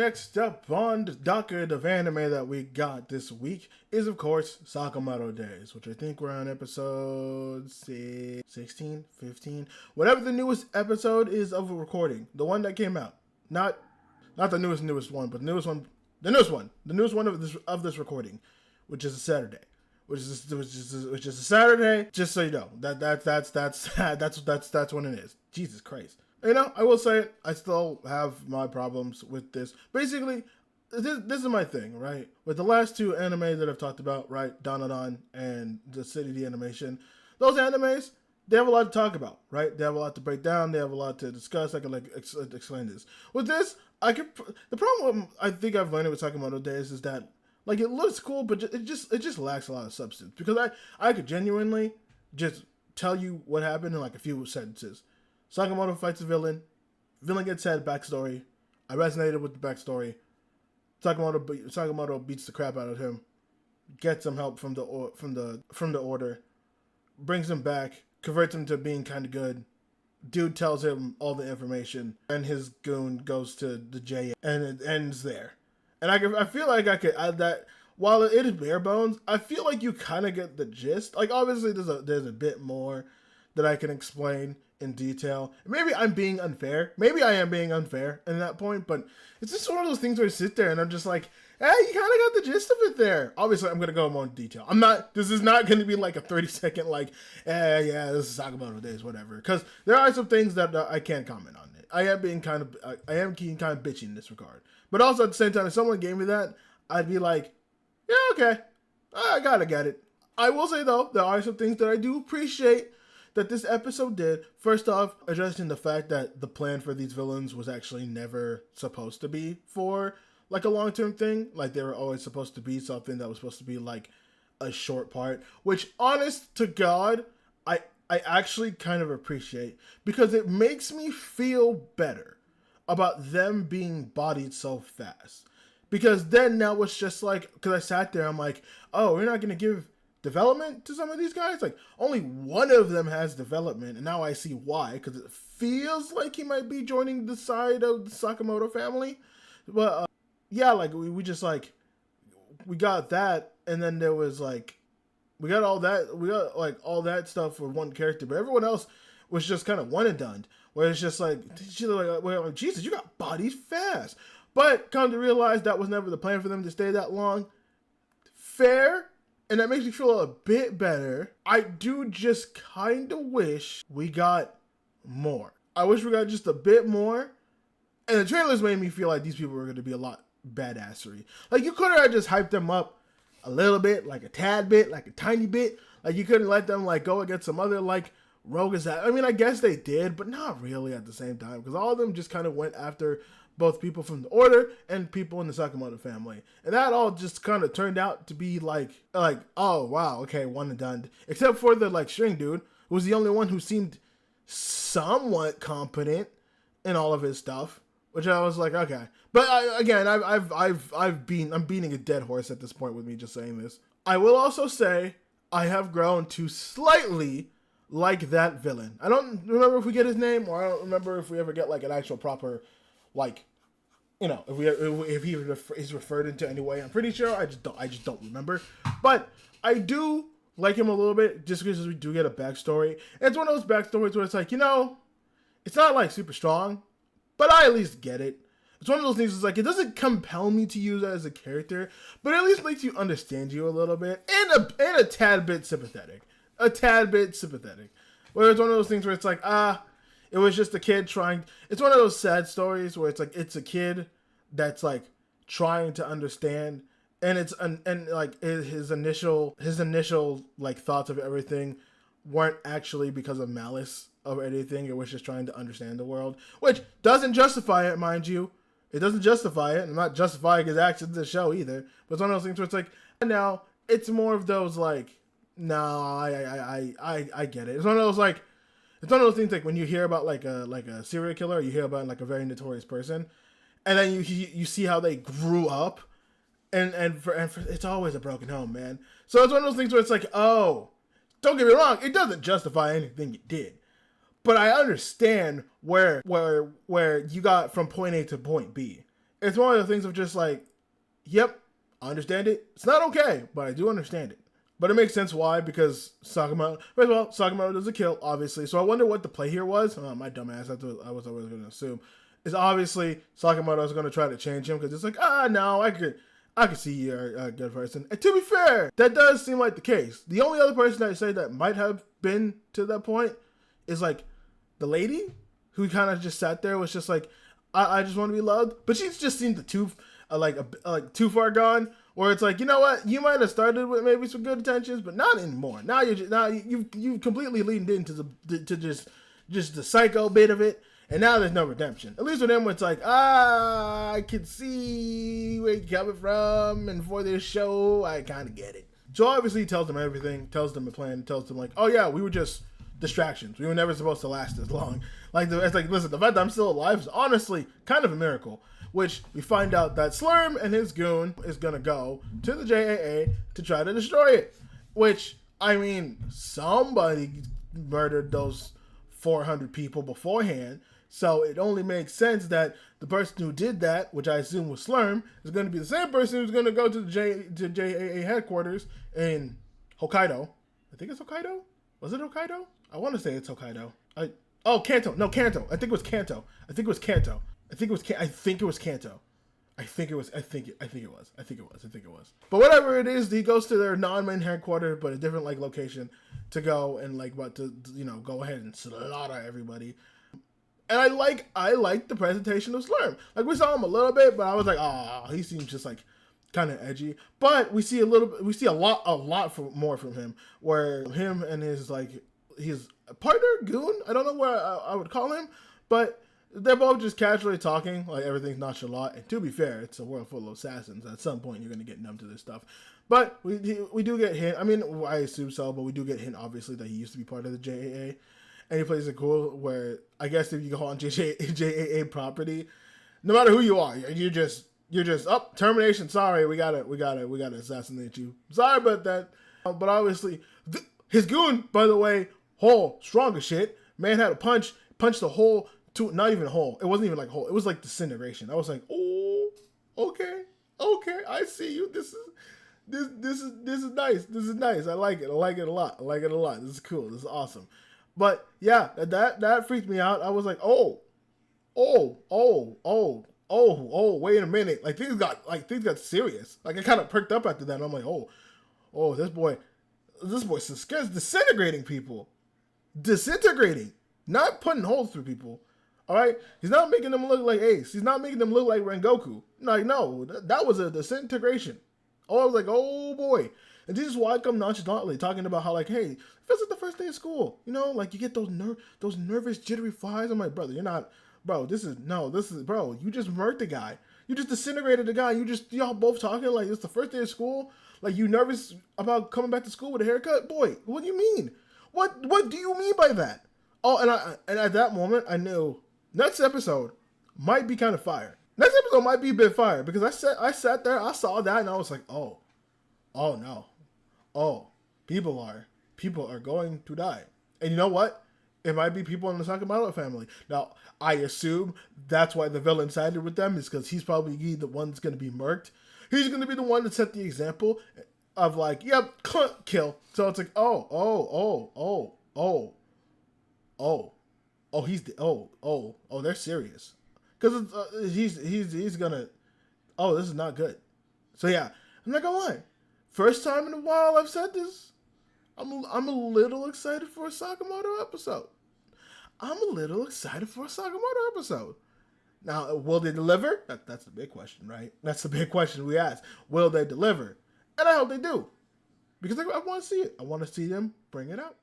next up on the docket of anime that we got this week is, of course, Sakamoto Days, which I think we're on episode 16, 15, whatever the newest episode is of a recording. The one that came out. Not the newest one, but the newest one of this recording, which is a Saturday. Which is a Saturday, just so you know. That's when it is. Jesus Christ. You know, I will say it, I still have my problems with this. Basically, this is my thing, right? With the last two anime that I've talked about, right? Dandadan and the City of the Animation. Those animes, they have a lot to talk about, right? They have a lot to break down. They have a lot to discuss. I can explain this. With this, the problem I think I've learned with Sakamoto Days is that, like, it looks cool, but it just lacks a lot of substance. Because I could genuinely just tell you what happened in like a few sentences. Sakamoto fights a villain. Villain gets had backstory. I resonated with the backstory. Sakamoto beats the crap out of him. Gets some help from the order. Brings him back. Converts him to being kind of good. Dude tells him all the information, and his goon goes to the J, and it ends there. And I feel like I could add that. While it is bare bones, I feel like you kind of get the gist. Like, obviously, there's a bit more that I can explain in detail. Maybe I'm being unfair. Maybe I am being unfair in that point, but it's just one of those things where I sit there and I'm just like, hey, you kind of got the gist of it there. Obviously, I'm going to go more in detail. This is not going to be like a 30-second, like, yeah, this is Sakamoto Days, whatever. Because there are some things that I can't comment on it. I am being kind of bitchy in this regard. But also at the same time, if someone gave me that, I'd be like, yeah, okay, I gotta get it. I will say, though, there are some things that I do appreciate that this episode did. First off, addressing the fact that the plan for these villains was actually never supposed to be for, like, a long-term thing. Like, they were always supposed to be something that was supposed to be, like, a short part. Which, honest to God, I actually kind of appreciate. Because it makes me feel better about them being bodied so fast. Because then now it's just like, because I sat there, I'm like, oh, we're not going to give development to some of these guys? Like, only one of them has development, and now I see why, because it feels like he might be joining the side of the Sakamoto family. But, yeah, like, we just, like, we got that, and then there was, like, we got all that stuff for one character, but everyone else was just kind of one and done, where it's just like, well, Jesus, you got bodied fast. But come to realize that was never the plan for them to stay that long. Fair. And that makes me feel a bit better. I do just kind of wish we got more. I wish we got just a bit more. And the trailers made me feel like these people were going to be a lot badassery. Like, you could have just hyped them up a little bit, like a tad bit, like a tiny bit. Like, you couldn't let them, like, go against some other, like, rogue as that. I mean, I guess they did, but not really at the same time. Because all of them just kind of went after both people from the Order and people in the Sakamoto family. And that all just kind of turned out to be like, oh, wow, okay, one and done. Except for the, like, string dude, who was the only one who seemed somewhat competent in all of his stuff, which I was like, okay. But I'm beating a dead horse at this point with me just saying this. I will also say I have grown to slightly like that villain. I don't remember if we get his name, or I don't remember if we ever get, like, an actual proper, like, you know, if he is referred into any way. I'm pretty sure. I just don't remember. But I do like him a little bit, just because we do get a backstory. And it's one of those backstories where it's like, you know, it's not like super strong, but I at least get it. It's one of those things that's like, it doesn't compel me to use that as a character, but it at least makes you understand you a little bit, and a tad bit sympathetic. A tad bit sympathetic. Where it's one of those things where it's like, it was just a kid trying. It's one of those sad stories where it's like, it's a kid that's like trying to understand, and like his initial like thoughts of everything weren't actually because of malice of anything. It was just trying to understand the world, which doesn't justify it, mind you. It doesn't justify it. I'm not justifying his actions in the show either. But it's one of those things where it's like, now it's more of those like, no, I get it. It's one of those like. It's one of those things like when you hear about like a serial killer, or you hear about like a very notorious person, and then you see how they grew up, and for it's always a broken home, man. So it's one of those things where it's like, oh, don't get me wrong, it doesn't justify anything you did, but I understand where you got from point A to point B. It's one of the things of just like, yep, I understand it. It's not okay, but I do understand it. But it makes sense why, because Sakamoto, first of all, Sakamoto does a kill, obviously. So I wonder what the play here was. Oh, my dumb ass, I was always going to assume. Is obviously Sakamoto is going to try to change him because it's like, no, I could see you're a good person. And to be fair, that does seem like the case. The only other person I say that might have been to that point is like the lady who kind of just sat there, was just like, I just want to be loved. But she's just seemed too far gone. Where it's like, you know what, you might have started with maybe some good intentions, but not anymore. Now you've completely leaned into to just the psycho bit of it, and now there's no redemption. At least with him, it's like, I can see where you're coming from, and for this show, I kind of get it. So obviously he tells them everything, tells them the plan, tells them like, oh yeah, we were just distractions. We were never supposed to last this long. It's like, listen, the fact that I'm still alive is honestly kind of a miracle. Which we find out that Slurm and his goon is going to go to the JAA to try to destroy it. Which, I mean, somebody murdered those 400 people beforehand. So it only makes sense that the person who did that, which I assume was Slurm, is going to be the same person who's going to go to the JAA headquarters in Hokkaido. I think it's Hokkaido? Was it Hokkaido? I want to say it's Hokkaido. Kanto. No, Kanto. I think it was Kanto. I think it was Kanto. I think it was Kanto. I think it was. But whatever it is, he goes to their non-main headquarters, but a different like location, to go and like go ahead and slaughter everybody. And I like the presentation of Slurm. Like, we saw him a little bit, but I was like, he seems just like kind of edgy. But we see a lot more from him, where him and his partner goon. I don't know what I would call him, but they're both just casually talking, like everything's nonchalant. And to be fair, it's a world full of assassins. At some point, you're going to get numb to this stuff. But we do get hint. I mean, I assume so, but we do get hint, obviously, that he used to be part of the JAA. And he plays it cool, where I guess if you go on JAA property, no matter who you are, you're just termination. Sorry, we gotta assassinate you. Sorry about that. But obviously, his goon, by the way, strong as shit. Man had a punch the hole. Not even a hole. It wasn't even like a hole. It was like disintegration. I was like, oh, okay, I see you. This is nice. This is nice. I like it a lot. This is cool. This is awesome. But yeah, that freaked me out. I was like, oh, wait a minute. Like things got serious. Like I kind of perked up after that. And I'm like, oh, this boy scares disintegrating people. Disintegrating, not putting holes through people. All right, he's not making them look like Ace. He's not making them look like Rengoku. Like, no, that was a disintegration. Oh, I was like, oh boy. And this is why I come nonchalantly talking about how, like, hey, it feels like the first day of school. You know, like you get those nervous, jittery flies. I'm like, brother, you're not, bro. Bro. You just murked the guy. You just disintegrated the guy. Y'all both talking like it's the first day of school. Like, you nervous about coming back to school with a haircut, boy? What do you mean? What do you mean by that? Oh, and at that moment, I knew next episode might be kind of fire. Next episode might be a bit fire because I sat there, I saw that, and I was like, oh no, people are going to die. And you know what? It might be people in the Sakamoto family. Now, I assume that's why the villain sided with them, is because he's probably the one that's going to be murked. He's going to be the one to set the example of like, yep, kill. So it's like, they're serious. Because he's gonna, this is not good. So yeah, I'm not gonna lie. First time in a while I've said this. I'm a little excited for a Sakamoto episode. Now, will they deliver? That's the big question, right? That's the big question we ask. Will they deliver? And I hope they do. Because I want to see it. I want to see them bring it out.